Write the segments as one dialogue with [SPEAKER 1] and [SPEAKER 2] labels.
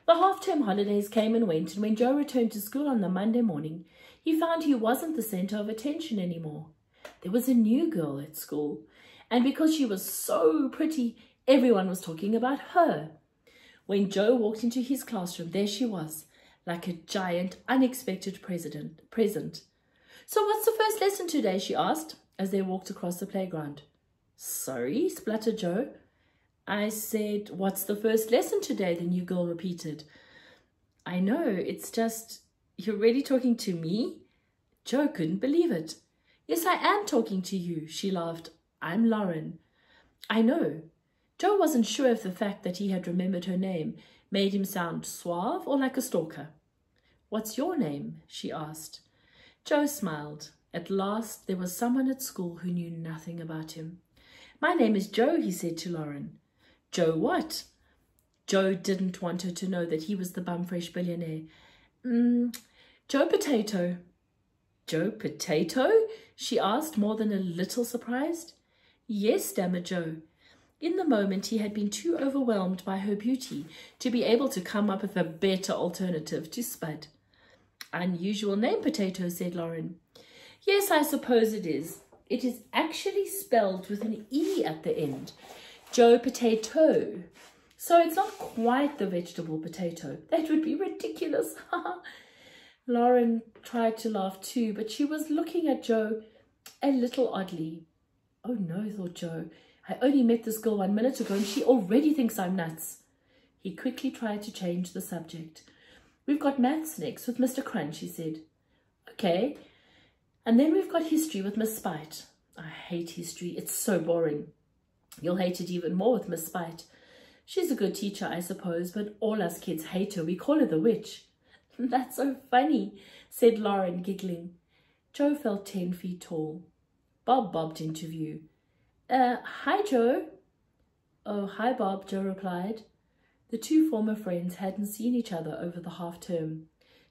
[SPEAKER 1] The half-term holidays came and went, and when Joe returned to school on the Monday morning, he found he wasn't the centre of attention anymore. There was a new girl at school, and because she was so pretty, everyone was talking about her. When Joe walked into his classroom, there she was, like a giant, unexpected present. "So what's the first lesson today?" she asked, as they walked across the playground. "Sorry," spluttered Joe. "I said, what's the first lesson today?" the new girl repeated. "I know, it's just, you're really talking to me?" Joe couldn't believe it. "Yes, I am talking to you," she laughed. "I'm Lauren." "I know." Joe wasn't sure if the fact that he had remembered her name made him sound suave or like a stalker. "What's your name?" she asked. Joe smiled. At last there was someone at school who knew nothing about him. "My name is Joe," he said to Lauren. "Joe what?" Joe didn't want her to know that he was the bum-fresh billionaire. Joe Potato." "Joe Potato?" she asked, more than a little surprised. "Yes," stammered Joe. In the moment, he had been too overwhelmed by her beauty to be able to come up with a better alternative to Spud. "Unusual name, Potato," said Lauren. "Yes, I suppose it is. It is actually spelled with an E at the end. Joe Potato. So it's not quite the vegetable potato. That would be ridiculous." Lauren tried to laugh too, but she was looking at Joe a little oddly. "Oh no," thought Joe. "I only met this girl 1 minute ago and she already thinks I'm nuts." He quickly tried to change the subject. "We've got maths next with Mr. Crunch," he said. "Okay. And then we've got history with Miss Spite." "I hate history. It's so boring." "You'll hate it even more with Miss Spite. She's a good teacher, I suppose, but all us kids hate her. We call her the witch." "That's so funny," said Lauren, giggling. Joe felt 10 feet tall. Bob bobbed into view. Hi, Joe." "Oh, hi, Bob," Joe replied. The two former friends hadn't seen each other over the half-term.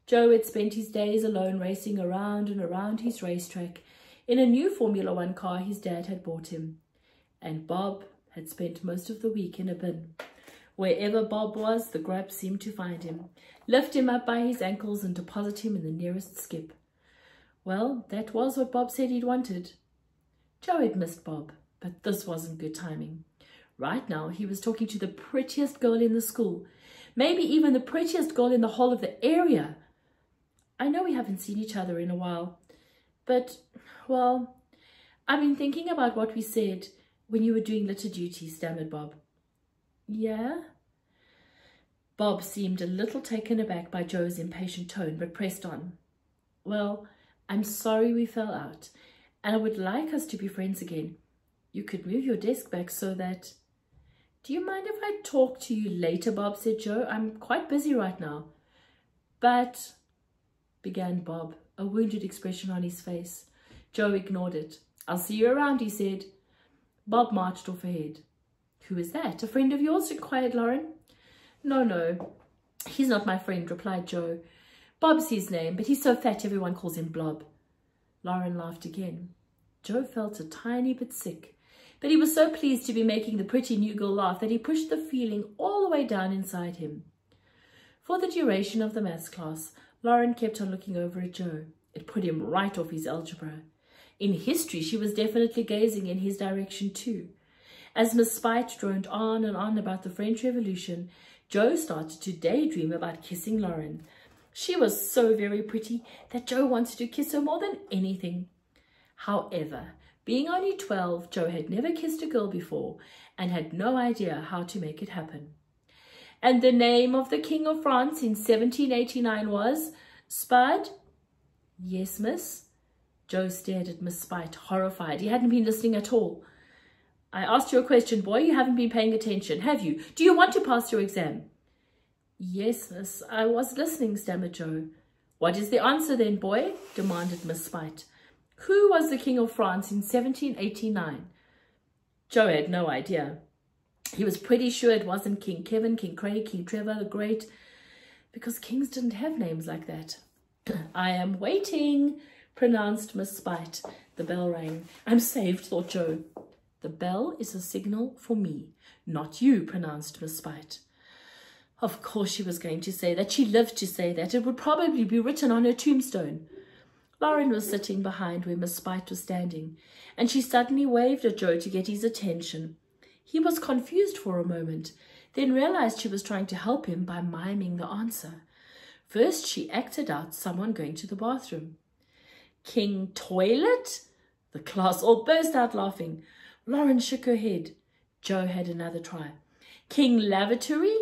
[SPEAKER 1] Joe had spent his days alone racing around and around his racetrack in a new Formula One car his dad had bought him. And Bob had spent most of the week in a bin. Wherever Bob was, the grubs seemed to find him, lift him up by his ankles and deposit him in the nearest skip. Well, that was what Bob said he'd wanted. Joe had missed Bob, but this wasn't good timing. Right now, he was talking to the prettiest girl in the school, maybe even the prettiest girl in the whole of the area. "I know we haven't seen each other in a while, but, well, I've been thinking about what we said when you were doing litter duty," stammered Bob. "Yeah?" Bob seemed a little taken aback by Joe's impatient tone, but pressed on. "Well, I'm sorry we fell out, and I would like us to be friends again. You could move your desk back so that—" "Do you mind if I talk to you later, Bob?" said Joe. "I'm quite busy right now." "But—" began Bob, a wounded expression on his face. Joe ignored it. "I'll see you around," he said. Bob marched off ahead. "Who is that? A friend of yours?" inquired Lauren. No, he's not my friend," replied Joe. "Bob's his name, but he's so fat everyone calls him Blob." Lauren laughed again. Joe felt a tiny bit sick, but he was so pleased to be making the pretty new girl laugh that he pushed the feeling all the way down inside him. For the duration of the maths class, Lauren kept on looking over at Joe. It put him right off his algebra. In history, she was definitely gazing in his direction too. As Miss Spite droned on and on about the French Revolution, Joe started to daydream about kissing Lauren. She was so very pretty that Joe wanted to kiss her more than anything. However, being only 12, Joe had never kissed a girl before and had no idea how to make it happen. "And the name of the King of France in 1789 was Spud?" "Yes, miss." Joe stared at Miss Spite, horrified. He hadn't been listening at all. "I asked you a question, boy. You haven't been paying attention, have you? Do you want to pass your exam?" "Yes, miss, I was listening," stammered Joe. "What is the answer then, boy?" demanded Miss Spite. "Who was the King of France in 1789? Joe had no idea. He was pretty sure it wasn't King Kevin, King Craig, King Trevor the Great, because kings didn't have names like that. "I am waiting," pronounced Miss Spite. The bell rang. "I'm saved," thought Joe. "The bell is a signal for me, not you," pronounced Miss Spite. Of course she was going to say that. She lived to say that. It would probably be written on her tombstone. Lauren was sitting behind where Miss Spite was standing, and she suddenly waved at Joe to get his attention. He was confused for a moment, then realized she was trying to help him by miming the answer. First, she acted out someone going to the bathroom. King Toilet? The class all burst out laughing. Lauren shook her head. Joe had another try. King Lavatory?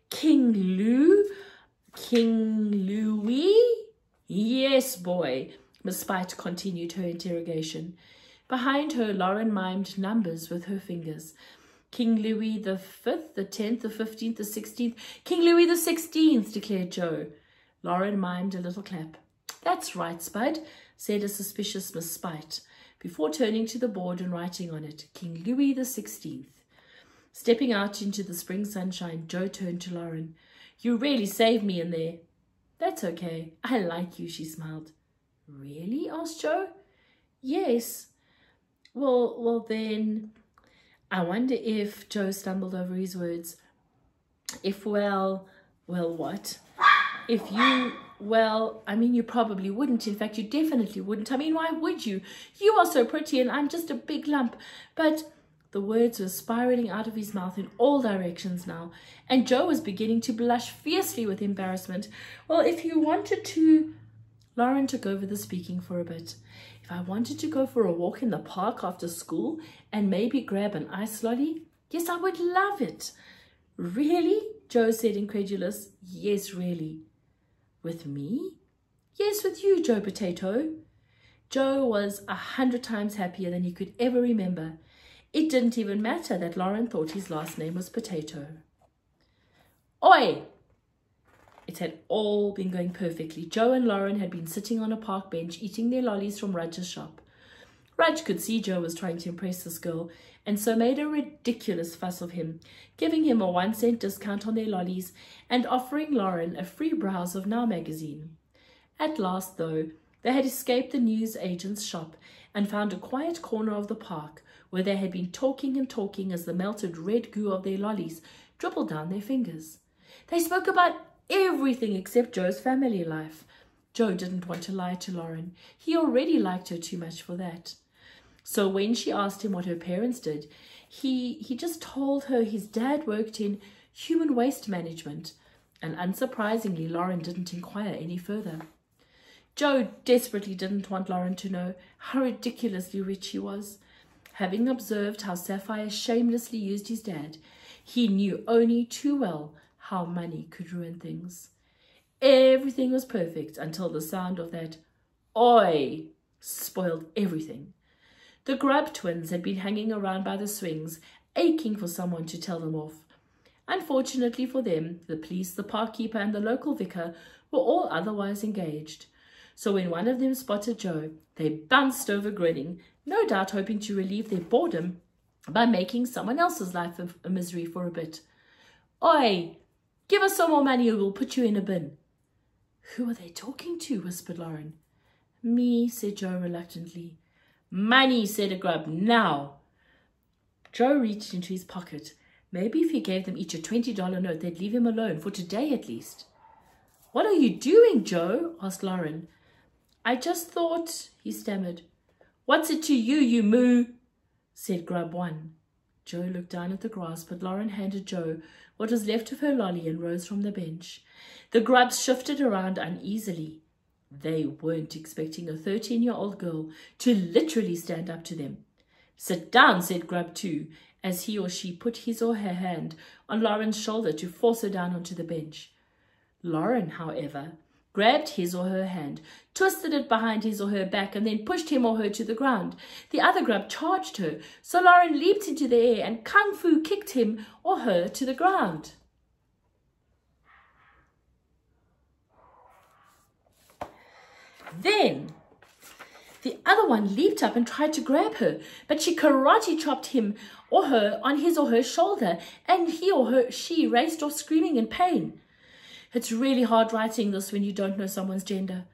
[SPEAKER 1] King Lou? King Louis? Yes, boy. Miss Spite continued her interrogation. Behind her, Lauren mimed numbers with her fingers. King Louis the 5th, the 10th, the 15th, the 16th. King Louis the 16th, declared Joe. Lauren mimed a little clap. That's right, Spud, said a suspicious Miss Spite, before turning to the board and writing on it, King Louis the 16th. Stepping out into the spring sunshine, Joe turned to Lauren. You really saved me in there. That's okay. I like you, she smiled. Really? Asked Joe. Yes. Well then, I wonder if, Joe stumbled over his words, if, well, what? If you, well, I mean, you probably wouldn't. In fact, you definitely wouldn't. I mean, why would you? You are so pretty and I'm just a big lump. But the words were spiraling out of his mouth in all directions now, and Joe was beginning to blush fiercely with embarrassment. Well, if you wanted to... Lauren took over the speaking for a bit. If I wanted to go for a walk in the park after school and maybe grab an ice lolly, yes, I would love it. Really? Joe said, incredulous. Yes, really. With me? Yes, with you, Joe Potato. Joe was 100 times happier than he could ever remember. It didn't even matter that Lauren thought his last name was Potato. Oi! It had all been going perfectly. Joe and Lauren had been sitting on a park bench eating their lollies from Rudge's shop. Rudge could see Joe was trying to impress this girl, and so made a ridiculous fuss of him, giving him a 1-cent discount on their lollies and offering Lauren a free browse of Now magazine. At last, though, they had escaped the news agent's shop and found a quiet corner of the park where they had been talking and talking as the melted red goo of their lollies dribbled down their fingers. They spoke about everything except Joe's family life. Joe didn't want to lie to Lauren. He already liked her too much for that. So when she asked him what her parents did, he just told her his dad worked in human waste management, and unsurprisingly, Lauren didn't inquire any further. Joe desperately didn't want Lauren to know how ridiculously rich he was. Having observed how Sapphire shamelessly used his dad, he knew only too well how money could ruin things. Everything was perfect until the sound of that "Oi" spoiled everything. The Grub twins had been hanging around by the swings, aching for someone to tell them off. Unfortunately for them, the police, the park keeper, and the local vicar were all otherwise engaged. So when one of them spotted Joe, they bounced over grinning, no doubt hoping to relieve their boredom by making someone else's life a misery for a bit. "Oi, give us some more money or we'll put you in a bin." "Who are they talking to?" whispered Lauren. "Me," said Joe reluctantly. "Money," said a Grub, "now." Joe reached into his pocket. Maybe if he gave them each a $20 note, they'd leave him alone, for today at least. "What are you doing, Joe?" asked Lauren. "I just thought," he stammered. "What's it to you, you moo?" said Grub 1. Joe looked down at the grass, but Lauren handed Joe what was left of her lolly and rose from the bench. The Grubs shifted around uneasily. They weren't expecting a 13-year-old girl to literally stand up to them. "Sit down," said Grub 2, as he or she put his or her hand on Lauren's shoulder to force her down onto the bench. Lauren, however, grabbed his or her hand, twisted it behind his or her back, and then pushed him or her to the ground. The other Grub charged her, so Lauren leaped into the air and kung fu kicked him or her to the ground. Then the other one leaped up and tried to grab her, but she karate chopped him or her on his or her shoulder, and he or she raced off screaming in pain. It's really hard writing this when you don't know someone's gender.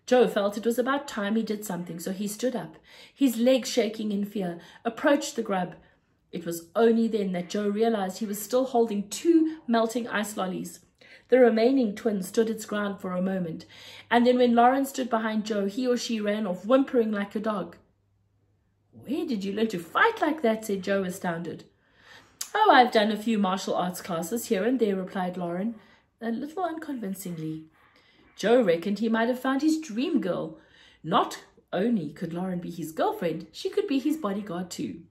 [SPEAKER 1] Joe felt it was about time he did something, so he stood up, his legs shaking in fear, approached the Grub. It was only then that Joe realized he was still holding 2 melting ice lollies. The remaining twin stood its ground for a moment, and then when Lauren stood behind Joe, he or she ran off, whimpering like a dog. "Where did you learn to fight like that?" said Joe, astounded. "Oh, I've done a few martial arts classes here and there," replied Lauren, a little unconvincingly. Joe reckoned he might have found his dream girl. Not only could Lauren be his girlfriend, she could be his bodyguard too.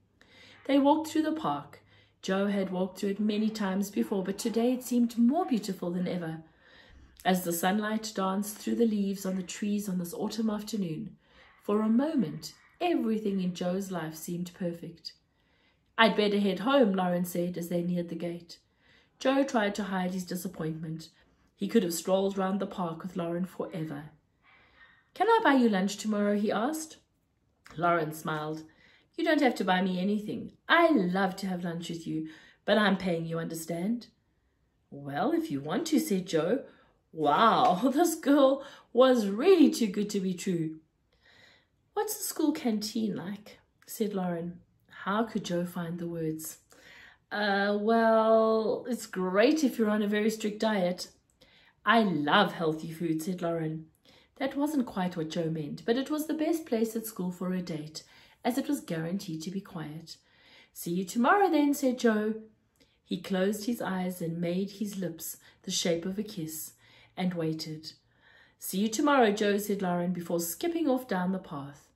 [SPEAKER 1] They walked through the park. Joe had walked through it many times before, but today it seemed more beautiful than ever. As the sunlight danced through the leaves on the trees on this autumn afternoon, for a moment, everything in Joe's life seemed perfect. "I'd better head home," Lauren said as they neared the gate. Joe tried to hide his disappointment. He could have strolled round the park with Lauren forever. "Can I buy you lunch tomorrow?" he asked. Lauren smiled. "You don't have to buy me anything. I love to have lunch with you, but I'm paying you, understand?" "Well, if you want to," said Joe. Wow, this girl was really too good to be true. "What's the school canteen like?" said Lauren. How could Joe find the words? Well, it's great if you're on a very strict diet." "I love healthy food," said Lauren. That wasn't quite what Joe meant, but it was the best place at school for a date, as it was guaranteed to be quiet. "See you tomorrow then," said Joe. He closed his eyes and made his lips the shape of a kiss, and waited. "See you tomorrow, Joe," said Lauren, before skipping off down the path.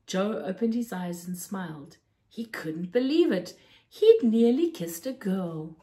[SPEAKER 1] Joe opened his eyes and smiled. He couldn't believe it. He'd nearly kissed a girl.